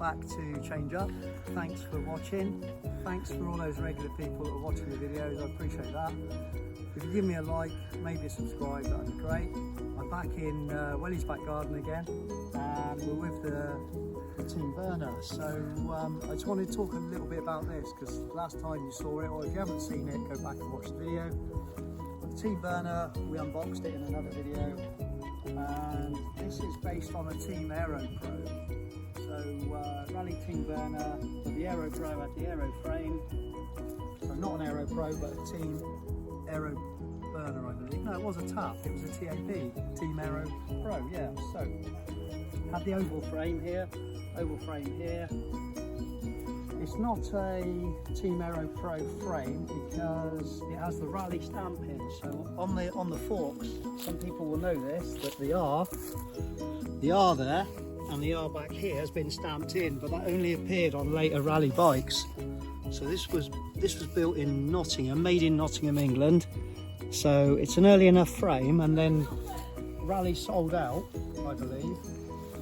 back to change up. Thanks for watching. Thanks for all those regular people that are watching the videos. I appreciate that. If you give me a like, maybe a subscribe, that'd be great. I'm back in Welly's back garden again, and we're with the Team Burner. So I just wanted to talk a little bit about this, because last time you saw it, or if you haven't seen it, go back and watch the video. The Team Burner, we unboxed it in another video, and this is based on a Team Aero Pro. So Raleigh Team Burner, but the Aero Pro had the Aero frame, so not an Aero Pro, but a Team Aero Burner, I believe. No, it was a Tuff, it was a TAP, Team Aero Pro, yeah. So, had the oval frame here. It's not a Team Aero Pro frame because it has the Raleigh stamp in. So on the forks, some people will know this, that the R there and the R back here has been stamped in, but that only appeared on later Raleigh bikes. So this was built in Nottingham, made in Nottingham, England. So it's an early enough frame, and then Raleigh sold out, I believe,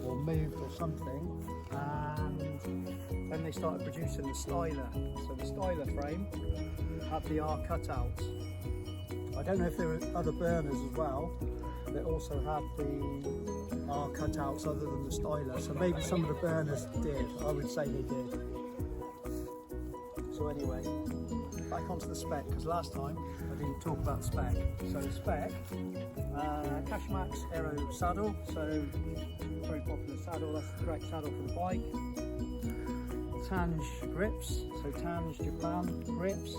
or moved or something, and then they started producing the styler. So the styler frame had the R cutouts. I don't know if there were other burners as well that also had the R cutouts other than the styler. So maybe some of the burners did. I would say they did. So anyway, back onto the spec, because last time I didn't talk about the spec. So the spec, Cashmax Aero saddle, so very popular saddle, that's the correct saddle for the bike. Tange grips, so Tange Japan grips.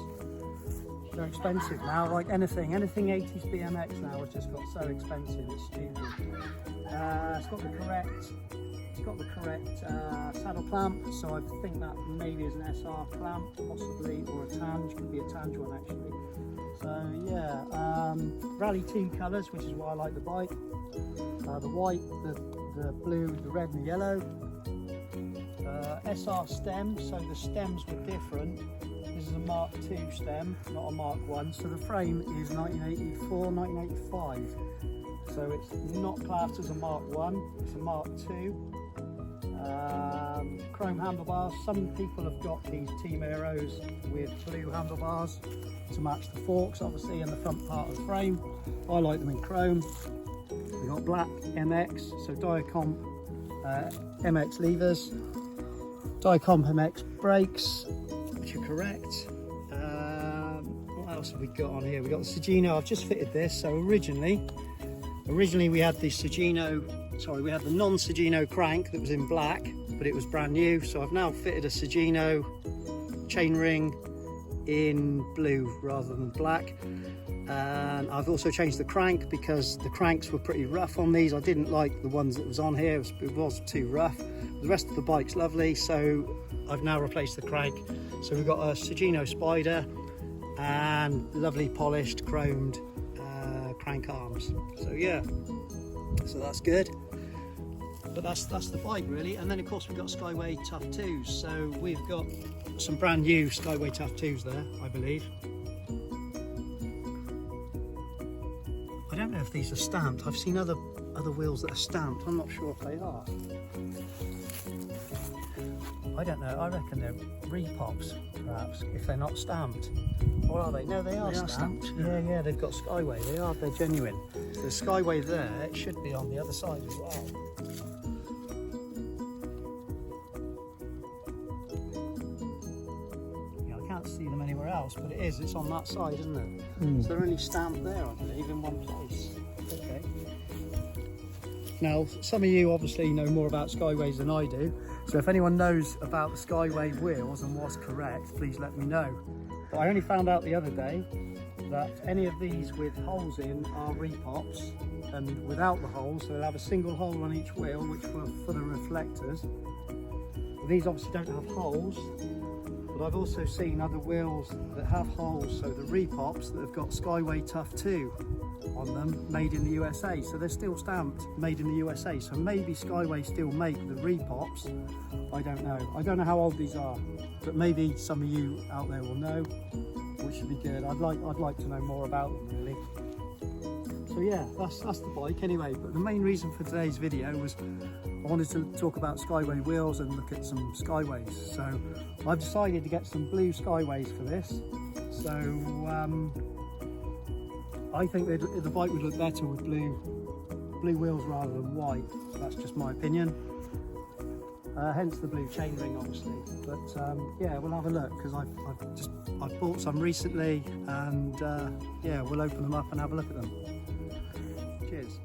They're expensive now, like anything 80s BMX now has just got so expensive, it's stupid. It's got the correct saddle clamp, so I think that maybe is an SR clamp, possibly, or a Tange, could be a Tange one actually. So yeah, Raleigh team colours, which is why I like the bike. The white, the blue, the red and the yellow. SR stem, so the stems were different. This is a Mark II stem, not a Mark I. So the frame is 1984, 1985. So it's not classed as a Mark I, it's a Mark II. Chrome handlebars. Some people have got these Team Aeros with blue handlebars to match the forks, obviously, and the front part of the frame. I like them in chrome. We've got black MX, so Diacomp MX levers, Diacomp MX brakes, which are correct. What else have we got on here? We've got the Sagino. I've just fitted this. So originally we had the Sagino, sorry, we had the non-Sagino crank that was in black, but it was brand new. So I've now fitted a Sagino chainring in blue rather than black. And I've also changed the crank because the cranks were pretty rough on these. I didn't like the ones that was on here, it was too rough. The rest of the bike's lovely, so I've now replaced the crank. So we've got a Sagino Spider and lovely polished chromed crank arms. So yeah, so that's good. But that's the bike really. And then of course we've got Skyway Tuff II. So we've got some brand new Skyway Tuff IIs there, I believe. I don't know if these are stamped. I've seen other wheels that are stamped. I'm not sure if they are. I don't know. I reckon they're repops, perhaps, if they're not stamped. Or are they? No, they are stamped. Yeah, they've got Skyway. They're genuine. The Skyway there, it should be on the other side as well. Yeah, I can't see them anywhere else, but it is. It's on that side, isn't it? So they're only stamped there, I believe, in one place. Okay. Now, some of you obviously know more about Skyways than I do, so if anyone knows about the Skyway wheels and what's correct, please let me know. But I only found out the other day that any of these with holes in are repops, and without the holes, so they'll have a single hole on each wheel, which were for the reflectors. These obviously don't have holes, but I've also seen other wheels that have holes, so the repops that have got Skyway Tuff II on them, made in the USA. So they're still stamped made in the USA. So maybe Skyway still make the repops. I don't know. I don't know how old these are, but maybe some of you out there will know, which should be good. I'd like to know more about them really. So So yeah, that's the bike anyway. But the main reason for today's video was I wanted to talk about Skyway wheels and look at some Skyways. So I've decided to get some blue Skyways for this. So I think the bike would look better with blue wheels rather than white. That's just my opinion. Hence the blue chainring, obviously. But yeah, we'll have a look because I've bought some recently, and yeah, we'll open them up and have a look at them. Cheers.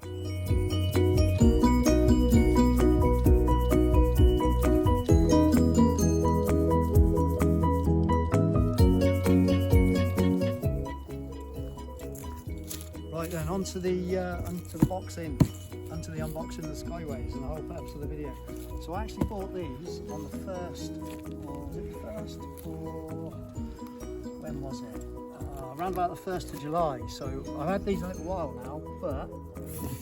Right then, onto the unboxing of the Skyways and the whole purpose of the video. So I actually bought these on the first, or was it the first, or when was it? Around about the 1st of July. So I've had these a little while now, but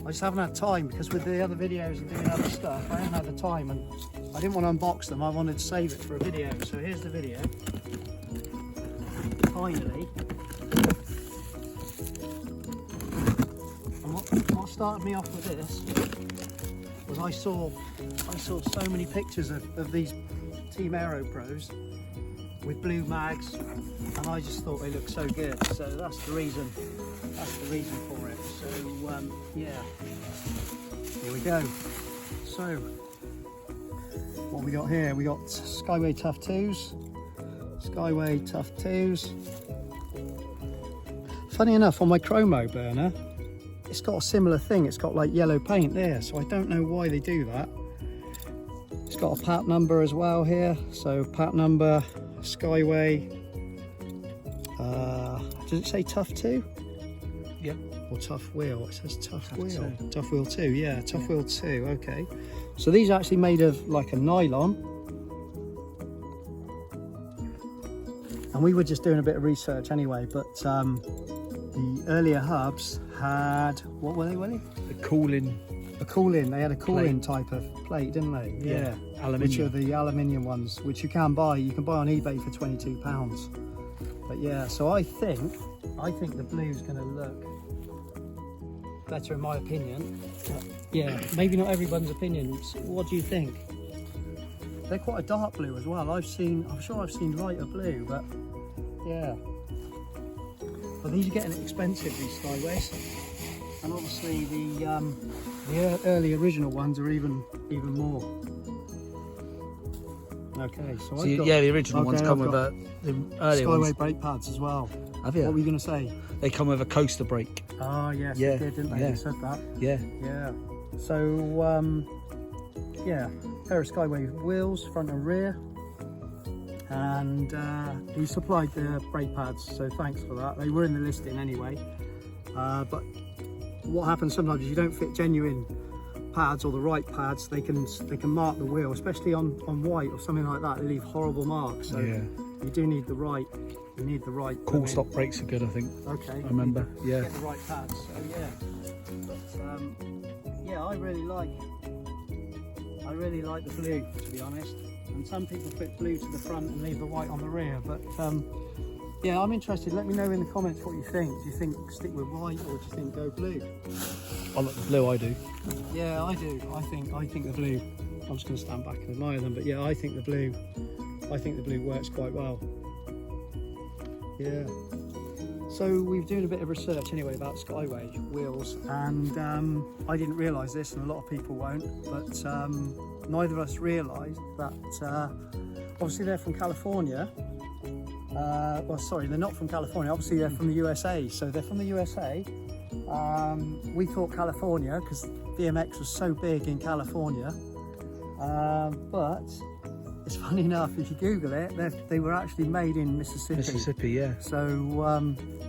I just haven't had time because with the other videos and doing other stuff, I haven't had the time, and I didn't want to unbox them. I wanted to save it for a video. So here's the video. Finally. What started me off with this was I saw so many pictures of these Team Aero Pros with blue mags, and I just thought they looked so good. So that's the reason for it. So yeah, here we go. So what we got here? We got Skyway Tuff IIs, Skyway Tuff IIs. Funny enough, on my chromo burner, it's got a similar thing. It's got like yellow paint there, so I don't know why they do that. It's got a part number as well here, so part number Skyway. Does it say Tuff II? Yep. Or Tuff Wheel? It says Tuff Wheel. Tuff Wheel 2, yeah, Tuff Wheel 2. Okay. So these are actually made of like a nylon. And we were just doing a bit of research anyway, but the earlier hubs had, what were they, Willie? The cooling. A cooling. They had a cooling type of plate, didn't they? Yeah. Aluminium. Which are the aluminium ones, which you can buy. You can buy on eBay for £22. But yeah, so I think the blue's going to look better in my opinion. But yeah, maybe not everyone's opinion. What do you think? They're quite a dark blue as well. I'm sure I've seen lighter blue, but yeah. But these are getting expensive, these Skyways, and obviously the early original ones are even more. Okay, so I've got, yeah, the original ones come with the early Skyway ones. brake pads as well. Have you? What were you going to say? They come with a coaster brake. Oh yes, Yeah, they did, didn't they? yeah. They said that. Yeah. Yeah. So yeah, pair of Skyway wheels, front and rear. And he supplied the brake pads, so thanks for that. They were in the listing anyway, but what happens sometimes is you don't fit genuine pads or the right pads. They can mark the wheel, especially on white or something like that. They leave horrible marks. So Yeah. you do need the right. You need the right. Cool stop brakes are good, I think. Okay. I remember. Yeah. Get the right pads. So yeah. But yeah, I really like the blue, to be honest. And some people fit blue to the front and leave the white on the rear, but yeah, I'm interested. Let me know in the comments what you think. Do you think stick with white, or do you think go blue? I like the blue, I do. Yeah, I do. I think the blue. I'm just going to stand back and admire them, but yeah, I think the blue works quite well. Yeah. So we've doing a bit of research anyway about Skyway wheels, and I didn't realise this, and a lot of people won't, but neither of us realised that obviously they're from California. Well, sorry, they're not from California. Obviously they're from the USA. So they're from the USA. We thought California because BMX was so big in California, but it's funny enough, if you Google it, they were actually made in Mississippi. Mississippi, yeah. So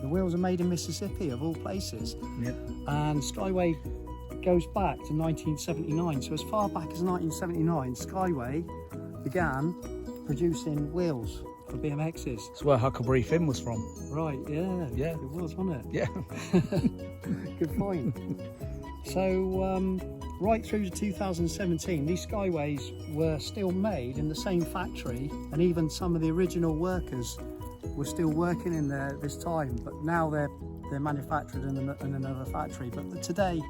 the wheels are made in Mississippi, of all places. Yeah. And Skyway goes back to 1979. So as far back as 1979, Skyway began producing wheels for BMXs. That's where Huckleberry Finn was from. Right, yeah. Yeah. It was, wasn't it? Yeah. Good point. So right through to 2017, these Skyways were still made in the same factory, and even some of the original workers were still working in there at this time, but now they're they're manufactured in another factory. But today,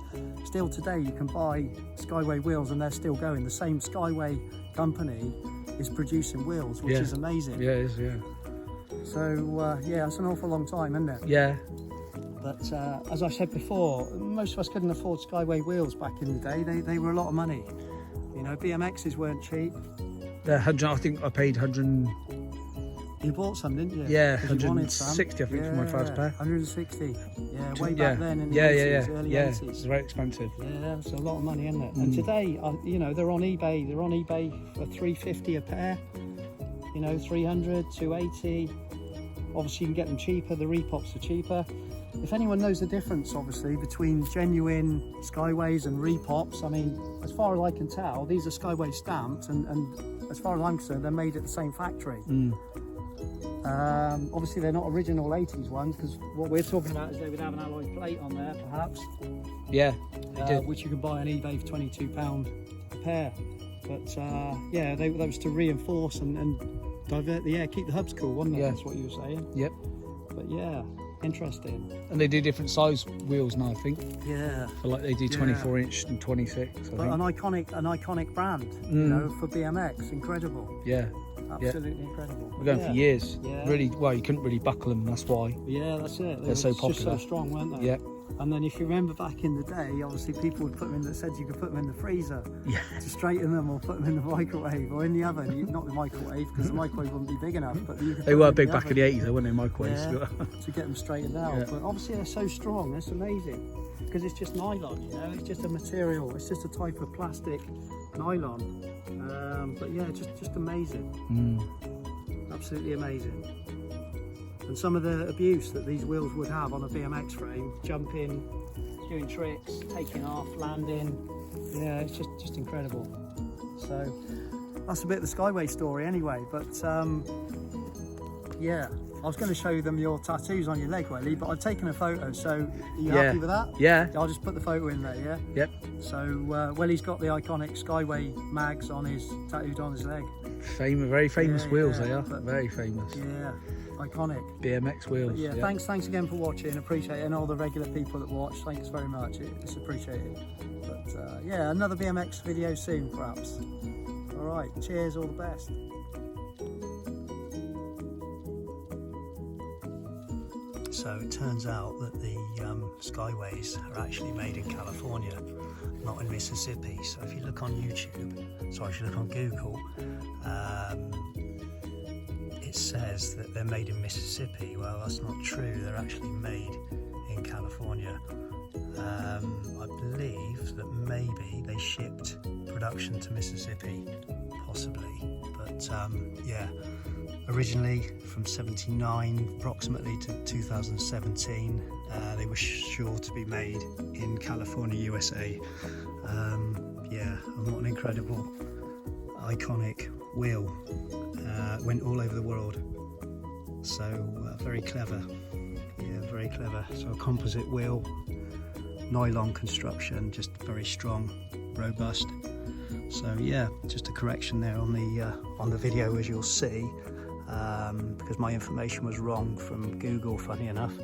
still today, you can buy Skyway wheels and they're still going. The same Skyway company is producing wheels, which is amazing. Yeah, it is, yeah. So yeah, it's an awful long time, isn't it? Yeah. But as I said before, most of us couldn't afford Skyway wheels back in the day. They were a lot of money. You know, BMXs weren't cheap. The 100, I think I paid 100. You bought some, didn't you? Yeah, 'Cause you wanted some. 160 I think for my first pair. 160. Yeah, way back then in the yeah, 80s, yeah, early yeah. 80s. It's very expensive. Yeah, it's a lot of money, isn't it? And today, you know, they're on eBay. They're on eBay for $350 a pair. You know, 300, 280. Obviously, you can get them cheaper. The Repops are cheaper. If anyone knows the difference, obviously, between genuine Skyways and Repops, I mean, as far as I can tell, these are Skyway stamped, and as far as I'm concerned, they're made at the same factory. Obviously, they're not original 80s ones, because what we're talking about is they would have an alloy plate on there, perhaps. Yeah, they did. Which you can buy on eBay for £22 a pair. But yeah, that was to reinforce and divert the air, keep the hubs cool, wasn't it? Yeah. That's what you were saying. Yep. But yeah, interesting. And they do different size wheels now, I think. Yeah. So like they do 24 inch and 26. I But think. an iconic brand, you know, for BMX, incredible. Yeah. Absolutely incredible. We're going for years. Yeah. Really, well, you couldn't really buckle them. That's why. Yeah, that's it. They're so just popular. so strong, weren't they? Yeah. And then if you remember back in the day, obviously people would put them in, that said you could put them in the freezer to straighten them, or put them in the microwave or in the oven. Not the microwave, because the microwave wouldn't be big enough. But you could They were big back in the 80s, though, weren't they? Microwaves. to get them straightened out. Yeah. But obviously they're so strong. It's amazing, because it's just nylon. You know, it's just a material. It's just a type of plastic nylon. But yeah, just amazing. Absolutely amazing. And some of the abuse that these wheels would have on a BMX frame, jumping, doing tricks, taking off, landing, yeah, it's just incredible. So that's a bit of the Skyway story anyway. But yeah, I was going to show them your tattoos on your leg, Welly, but I've taken a photo, so are you happy with that? Yeah. I'll just put the photo in there, yeah? Yep. So Welly's got the iconic Skyway mags on his, tattooed on his leg. Very famous wheels they are. but- Very famous. Yeah, iconic. BMX wheels. But yeah, thanks again for watching. Appreciate it, and all the regular people that watch. Thanks very much. It's appreciated. But yeah, another BMX video soon, perhaps. All right. Cheers. All the best. So it turns out that the Skyways are actually made in California, not in Mississippi. So if you look on YouTube, sorry, if you look on Google, it says that they're made in Mississippi. Well, that's not true. They're actually made in California. I believe that maybe they shipped production to Mississippi, possibly. But yeah, originally from '79 approximately to 2017, they were sure to be made in California, USA. Yeah, and what an incredible, iconic wheel. Went all over the world. So very clever. Yeah, very clever. So a composite wheel, nylon construction, just very strong, robust. So yeah, just a correction there on the video, as you'll see, because my information was wrong from Google, funny enough.